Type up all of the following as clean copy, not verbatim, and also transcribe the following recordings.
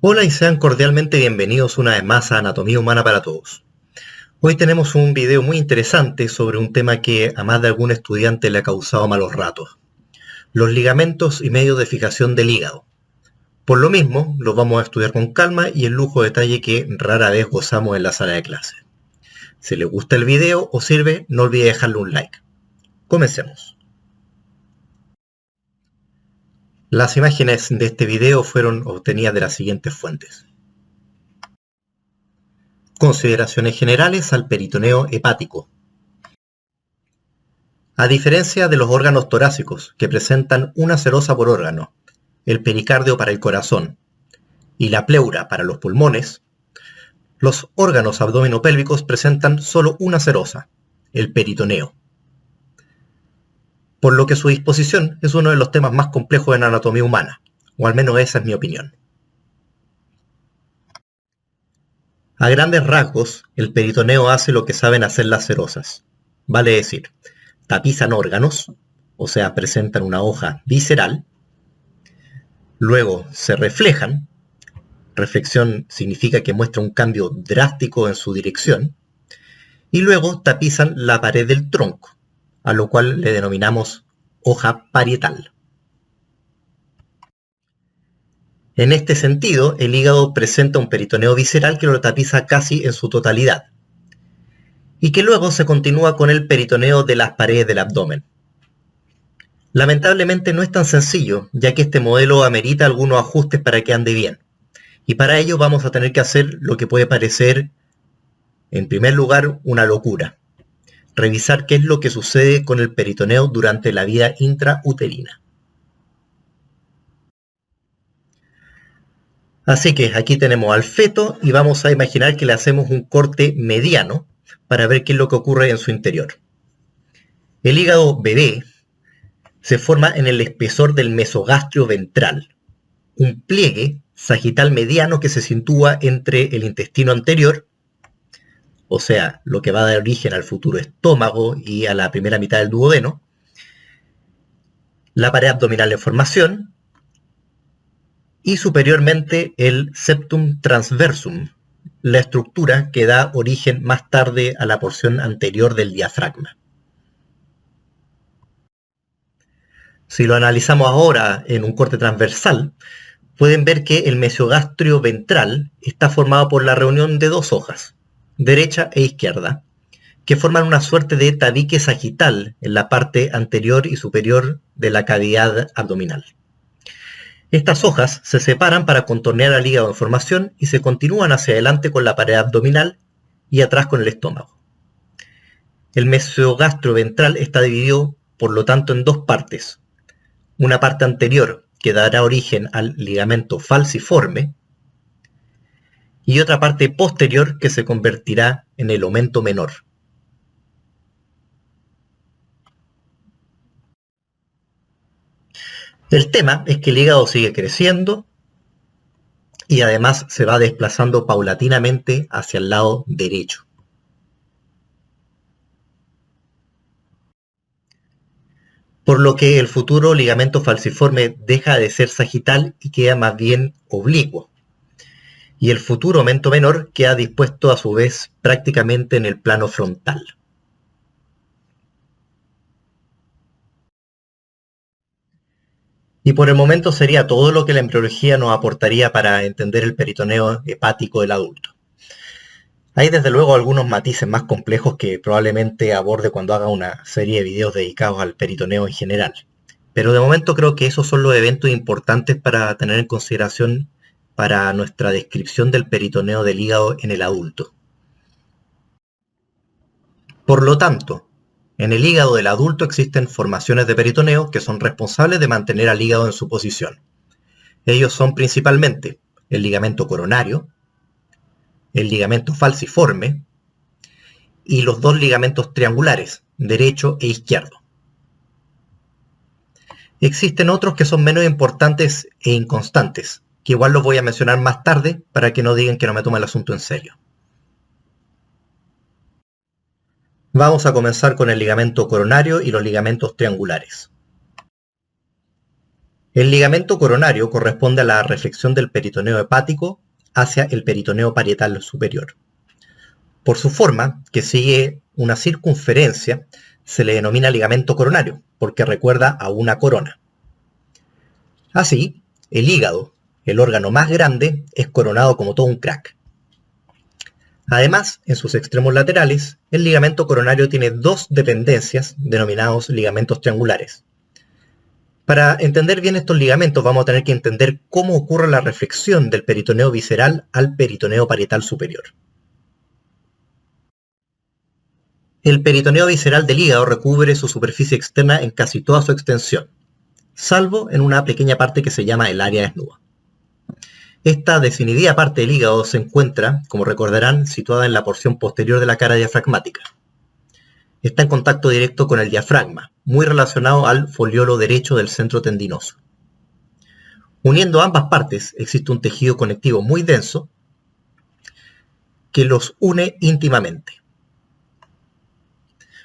Hola y sean cordialmente bienvenidos una vez más a Anatomía Humana para Todos. Hoy tenemos un video muy interesante sobre un tema que a más de algún estudiante le ha causado malos ratos: los ligamentos y medios de fijación del hígado. Por lo mismo, los vamos a estudiar con calma y el lujo de detalle que rara vez gozamos en la sala de clase. Si les gusta el video o sirve, no olvide dejarle un like. Comencemos. Las imágenes de este video fueron obtenidas de las siguientes fuentes. Consideraciones generales al peritoneo hepático. A diferencia de los órganos torácicos, que presentan una serosa por órgano, el pericardio para el corazón y la pleura para los pulmones, los órganos abdominopélvicos presentan solo una serosa, el peritoneo. Por lo que su disposición es uno de los temas más complejos en anatomía humana, o al menos esa es mi opinión. A grandes rasgos, el peritoneo hace lo que saben hacer las serosas, vale decir, tapizan órganos, o sea, presentan una hoja visceral, luego se reflejan. Reflexión significa que muestra un cambio drástico en su dirección, y luego tapizan la pared del tronco, a lo cual le denominamos hoja parietal. En este sentido, el hígado presenta un peritoneo visceral que lo tapiza casi en su totalidad, y que luego se continúa con el peritoneo de las paredes del abdomen. Lamentablemente no es tan sencillo, ya que este modelo amerita algunos ajustes para que ande bien, y para ello vamos a tener que hacer lo que puede parecer, en primer lugar, una locura: revisar qué es lo que sucede con el peritoneo durante la vida intrauterina. Así que aquí tenemos al feto y vamos a imaginar que le hacemos un corte mediano para ver qué es lo que ocurre en su interior. El hígado bebé se forma en el espesor del mesogastrio ventral, un pliegue sagital mediano que se sitúa entre el intestino anterior, o sea, lo que va a dar origen al futuro estómago y a la primera mitad del duodeno, la pared abdominal en formación, y superiormente el septum transversum, la estructura que da origen más tarde a la porción anterior del diafragma. Si lo analizamos ahora en un corte transversal, pueden ver que el mesogastrio ventral está formado por la reunión de dos hojas, derecha e izquierda, que forman una suerte de tabique sagital en la parte anterior y superior de la cavidad abdominal. Estas hojas se separan para contornear al hígado en formación y se continúan hacia adelante con la pared abdominal y atrás con el estómago. El mesogastrio ventral está dividido, por lo tanto, en dos partes: una parte anterior que dará origen al ligamento falciforme y otra parte posterior que se convertirá en el omento menor. El tema es que el hígado sigue creciendo y además se va desplazando paulatinamente hacia el lado derecho. Por lo que el futuro ligamento falciforme deja de ser sagital y queda más bien oblicuo, y el futuro omento menor queda dispuesto a su vez prácticamente en el plano frontal. Y por el momento sería todo lo que la embriología nos aportaría para entender el peritoneo hepático del adulto. Hay desde luego algunos matices más complejos que probablemente aborde cuando haga una serie de videos dedicados al peritoneo en general. Pero de momento creo que esos son los eventos importantes para tener en consideración para nuestra descripción del peritoneo del hígado en el adulto. Por lo tanto, en el hígado del adulto existen formaciones de peritoneo que son responsables de mantener al hígado en su posición. Ellos son principalmente el ligamento coronario, el ligamento falciforme y los dos ligamentos triangulares, derecho e izquierdo. Existen otros que son menos importantes e inconstantes, que igual los voy a mencionar más tarde para que no digan que no me tomo el asunto en serio. Vamos a comenzar con el ligamento coronario y los ligamentos triangulares. El ligamento coronario corresponde a la reflexión del peritoneo hepático hacia el peritoneo parietal superior. Por su forma, que sigue una circunferencia, se le denomina ligamento coronario, porque recuerda a una corona. Así, el hígado, el órgano más grande, es coronado como todo un crack. Además, en sus extremos laterales, el ligamento coronario tiene dos dependencias denominados ligamentos triangulares. Para entender bien estos ligamentos vamos a tener que entender cómo ocurre la reflexión del peritoneo visceral al peritoneo parietal superior. El peritoneo visceral del hígado recubre su superficie externa en casi toda su extensión, salvo en una pequeña parte que se llama el área desnuda. Esta desinhibida parte del hígado se encuentra, como recordarán, situada en la porción posterior de la cara diafragmática. Está en contacto directo con el diafragma, muy relacionado al foliolo derecho del centro tendinoso. Uniendo ambas partes existe un tejido conectivo muy denso que los une íntimamente.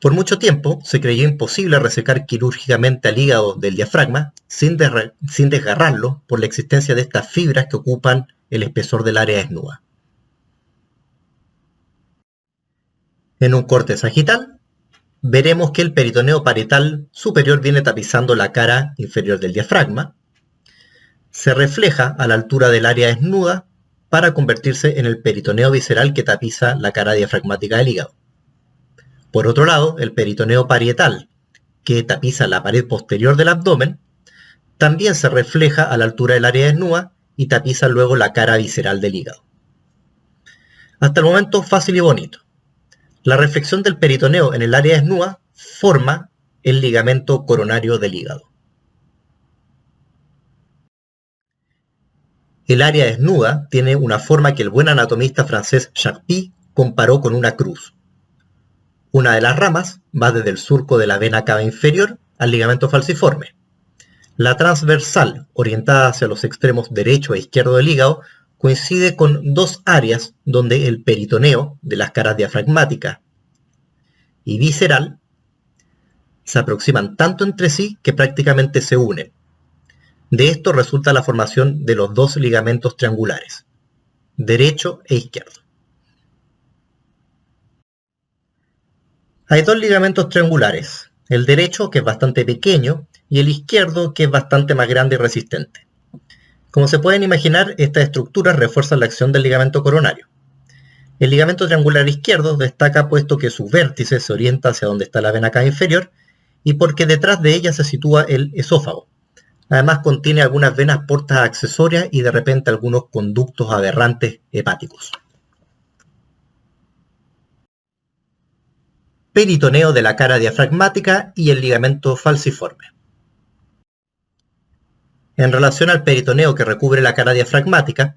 Por mucho tiempo se creyó imposible resecar quirúrgicamente al hígado del diafragma sin desgarrarlo por la existencia de estas fibras que ocupan el espesor del área desnuda. En un corte sagital, veremos que el peritoneo parietal superior viene tapizando la cara inferior del diafragma, se refleja a la altura del área desnuda para convertirse en el peritoneo visceral que tapiza la cara diafragmática del hígado. Por otro lado, el peritoneo parietal, que tapiza la pared posterior del abdomen, también se refleja a la altura del área desnuda y tapiza luego la cara visceral del hígado. Hasta el momento fácil y bonito. La reflexión del peritoneo en el área desnuda forma el ligamento coronario del hígado. El área desnuda tiene una forma que el buen anatomista francés Charpy comparó con una cruz. Una de las ramas va desde el surco de la vena cava inferior al ligamento falciforme. La transversal, orientada hacia los extremos derecho e izquierdo del hígado, coincide con dos áreas donde el peritoneo de las caras diafragmática y visceral se aproximan tanto entre sí que prácticamente se unen. De esto resulta la formación de los dos ligamentos triangulares, derecho e izquierdo. Hay dos ligamentos triangulares, el derecho, que es bastante pequeño, y el izquierdo, que es bastante más grande y resistente. Como se pueden imaginar, estas estructuras refuerzan la acción del ligamento coronario. El ligamento triangular izquierdo destaca puesto que su vértice se orienta hacia donde está la vena cava inferior y porque detrás de ella se sitúa el esófago. Además contiene algunas venas portas accesorias y de repente algunos conductos aberrantes hepáticos. Peritoneo de la cara diafragmática y el ligamento falciforme. En relación al peritoneo que recubre la cara diafragmática,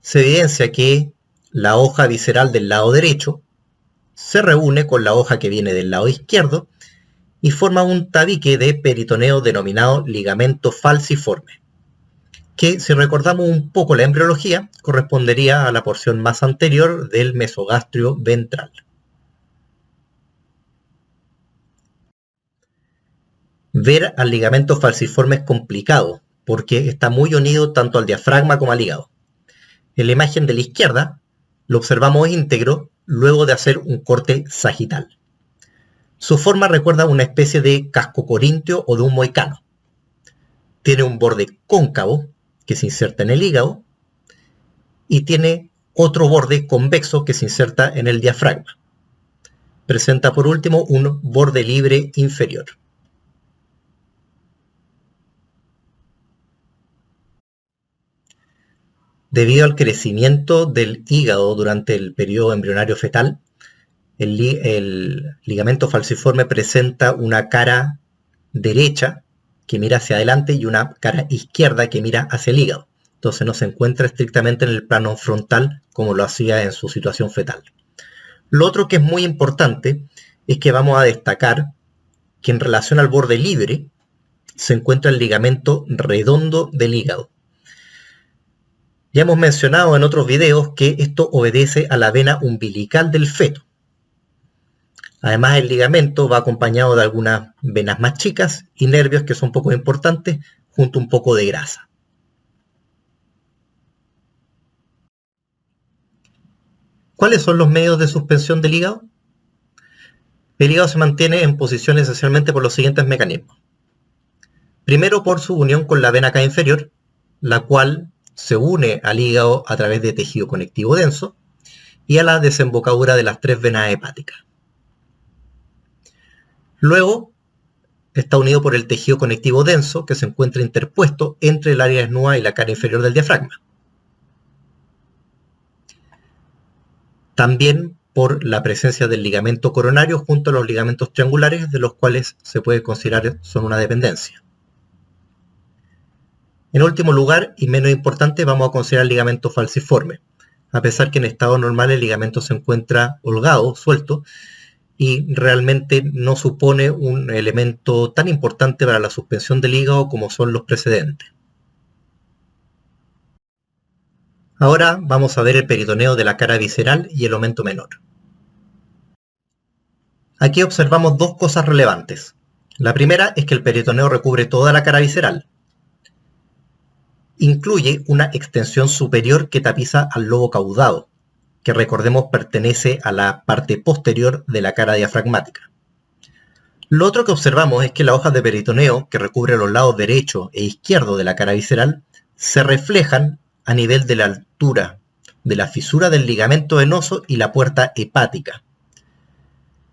se evidencia que la hoja visceral del lado derecho se reúne con la hoja que viene del lado izquierdo y forma un tabique de peritoneo denominado ligamento falciforme, que, si recordamos un poco la embriología, correspondería a la porción más anterior del mesogastrio ventral. Ver al ligamento falciforme es complicado, porque está muy unido tanto al diafragma como al hígado. En la imagen de la izquierda lo observamos íntegro luego de hacer un corte sagital. Su forma recuerda una especie de casco corintio o de un moicano. Tiene un borde cóncavo que se inserta en el hígado y tiene otro borde convexo que se inserta en el diafragma. Presenta por último un borde libre inferior. Debido al crecimiento del hígado durante el periodo embrionario fetal, el ligamento falciforme presenta una cara derecha que mira hacia adelante y una cara izquierda que mira hacia el hígado. Entonces no se encuentra estrictamente en el plano frontal como lo hacía en su situación fetal. Lo otro que es muy importante es que vamos a destacar que en relación al borde libre se encuentra el ligamento redondo del hígado. Ya hemos mencionado en otros videos que esto obedece a la vena umbilical del feto. Además, el ligamento va acompañado de algunas venas más chicas y nervios que son poco importantes, junto a un poco de grasa. ¿Cuáles son los medios de suspensión del hígado? El hígado se mantiene en posición esencialmente por los siguientes mecanismos. Primero, por su unión con la vena cava inferior, la cual se une al hígado a través de tejido conectivo denso y a la desembocadura de las 3 venas hepáticas. Luego, está unido por el tejido conectivo denso que se encuentra interpuesto entre el área desnuda y la cara inferior del diafragma. También por la presencia del ligamento coronario junto a los ligamentos triangulares, de los cuales se puede considerar son una dependencia. En último lugar, y menos importante, vamos a considerar el ligamento falciforme. A pesar que en estado normal el ligamento se encuentra holgado, suelto, y realmente no supone un elemento tan importante para la suspensión del hígado como son los precedentes. Ahora vamos a ver el peritoneo de la cara visceral y el aumento menor. Aquí observamos dos cosas relevantes. La primera es que el peritoneo recubre toda la cara visceral. Incluye una extensión superior que tapiza al lobo caudado, que recordemos pertenece a la parte posterior de la cara diafragmática. Lo otro que observamos es que las hojas de peritoneo, que recubre los lados derecho e izquierdo de la cara visceral, se reflejan a nivel de la altura de la fisura del ligamento venoso y la puerta hepática,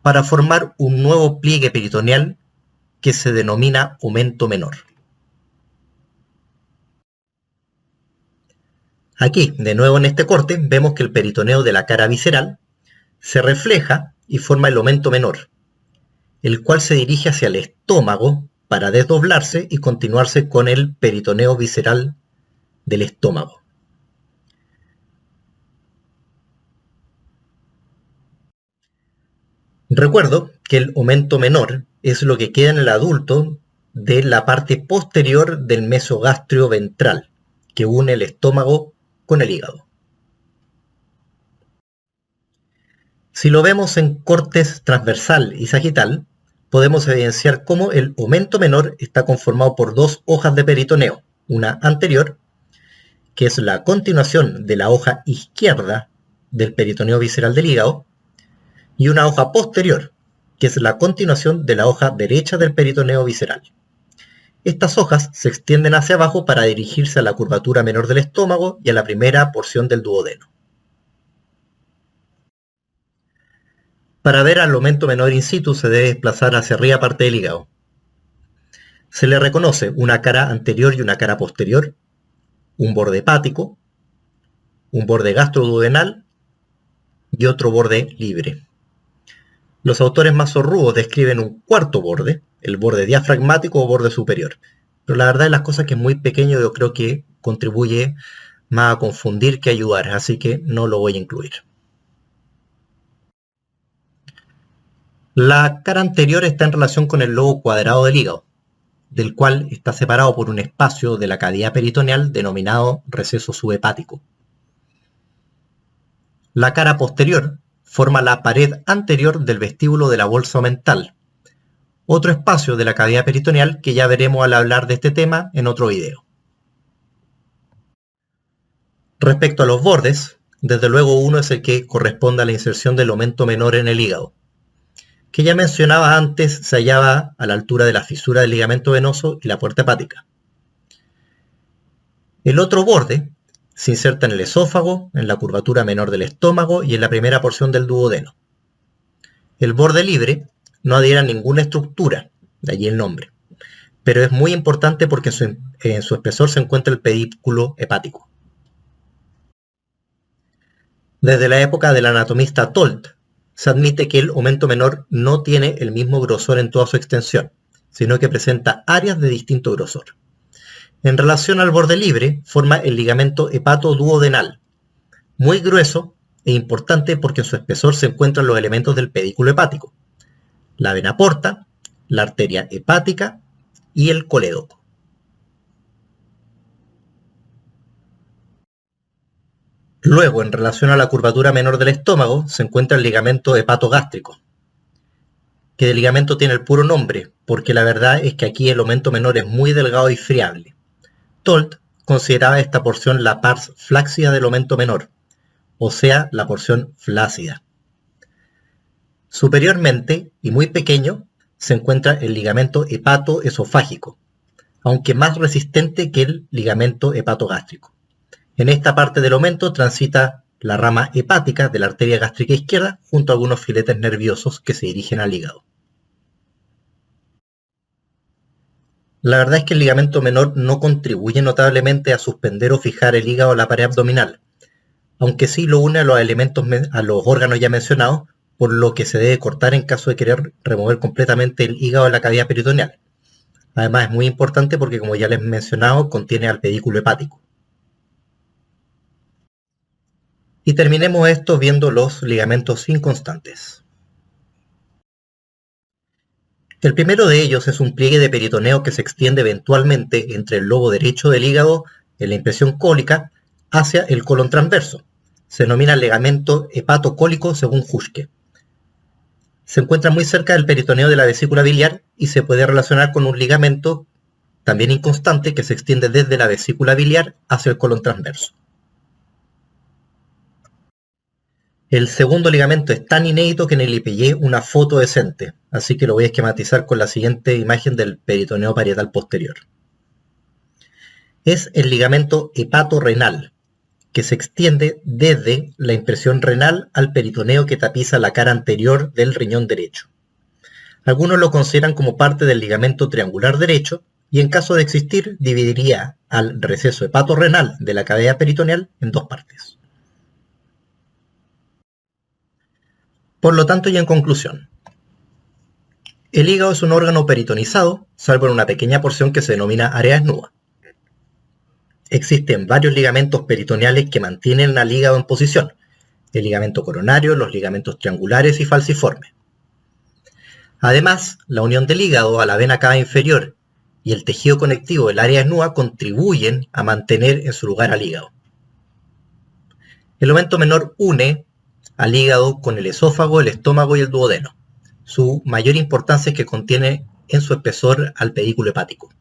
para formar un nuevo pliegue peritoneal que se denomina aumento menor. Aquí, de nuevo en este corte, vemos que el peritoneo de la cara visceral se refleja y forma el aumento menor, el cual se dirige hacia el estómago para desdoblarse y continuarse con el peritoneo visceral del estómago. Recuerdo que el aumento menor es lo que queda en el adulto de la parte posterior del mesogastrio ventral, que une el estómago con el hígado. Si lo vemos en cortes transversal y sagital, podemos evidenciar cómo el aumento menor está conformado por dos hojas de peritoneo, una anterior, que es la continuación de la hoja izquierda del peritoneo visceral del hígado, y una hoja posterior, que es la continuación de la hoja derecha del peritoneo visceral. Estas hojas se extienden hacia abajo para dirigirse a la curvatura menor del estómago y a la primera porción del duodeno. Para ver al aumento menor in situ se debe desplazar hacia arriba parte del hígado. Se le reconoce una cara anterior y una cara posterior, un borde hepático, un borde gastroduodenal y otro borde libre. Los autores más zorrudos describen un cuarto borde, el borde diafragmático o borde superior. Pero la verdad de las cosas es que es muy pequeño, yo creo que contribuye más a confundir que a ayudar, así que no lo voy a incluir. La cara anterior está en relación con el lobo cuadrado del hígado, del cual está separado por un espacio de la cavidad peritoneal denominado receso subhepático. La cara posterior forma la pared anterior del vestíbulo de la bolsa omental, otro espacio de la cavidad peritoneal que ya veremos al hablar de este tema en otro video. Respecto a los bordes, desde luego uno es el que corresponde a la inserción del aumento menor en el hígado, que ya mencionaba antes se hallaba a la altura de la fisura del ligamento venoso y la puerta hepática. El otro borde se inserta en el esófago, en la curvatura menor del estómago y en la primera porción del duodeno. El borde libre no adhiere a ninguna estructura, de allí el nombre, pero es muy importante porque en su espesor se encuentra el pedículo hepático. Desde la época del anatomista Tolt, se admite que el aumento menor no tiene el mismo grosor en toda su extensión, sino que presenta áreas de distinto grosor. En relación al borde libre, forma el ligamento hepatoduodenal, muy grueso e importante porque en su espesor se encuentran los elementos del pedículo hepático, la vena porta, la arteria hepática y el colédoco. Luego, en relación a la curvatura menor del estómago, se encuentra el ligamento hepatogástrico, que de ligamento tiene el puro nombre, porque la verdad es que aquí el omento menor es muy delgado y friable. Tolt consideraba esta porción la pars flácida del omento menor, o sea, la porción flácida. Superiormente, y muy pequeño, se encuentra el ligamento hepatoesofágico, aunque más resistente que el ligamento hepatogástrico. En esta parte del omento transita la rama hepática de la arteria gástrica izquierda junto a algunos filetes nerviosos que se dirigen al hígado. La verdad es que el ligamento menor no contribuye notablemente a suspender o fijar el hígado a la pared abdominal, aunque sí lo une a los órganos ya mencionados, por lo que se debe cortar en caso de querer remover completamente el hígado de la cavidad peritoneal. Además es muy importante porque, como ya les he mencionado, contiene al pedículo hepático. Y terminemos esto viendo los ligamentos inconstantes. El primero de ellos es un pliegue de peritoneo que se extiende eventualmente entre el lobo derecho del hígado en la impresión cólica hacia el colon transverso. Se denomina ligamento hepatocólico según Huschke. Se encuentra muy cerca del peritoneo de la vesícula biliar y se puede relacionar con un ligamento también inconstante que se extiende desde la vesícula biliar hacia el colon transverso. El segundo ligamento es tan inédito que ni le pillé una foto decente, así que lo voy a esquematizar con la siguiente imagen del peritoneo parietal posterior. Es el ligamento hepatorrenal, que se extiende desde la impresión renal al peritoneo que tapiza la cara anterior del riñón derecho. Algunos lo consideran como parte del ligamento triangular derecho y en caso de existir dividiría al receso hepatorrenal de la cavidad peritoneal en dos partes. Por lo tanto, y en conclusión, el hígado es un órgano peritonizado, salvo en una pequeña porción que se denomina área desnuda. Existen varios ligamentos peritoneales que mantienen al hígado en posición: el ligamento coronario, los ligamentos triangulares y falciformes. Además, la unión del hígado a la vena cava inferior y el tejido conectivo del área desnuda contribuyen a mantener en su lugar al hígado. El omento menor une al hígado con el esófago, el estómago y el duodeno. Su mayor importancia es que contiene en su espesor al pedículo hepático.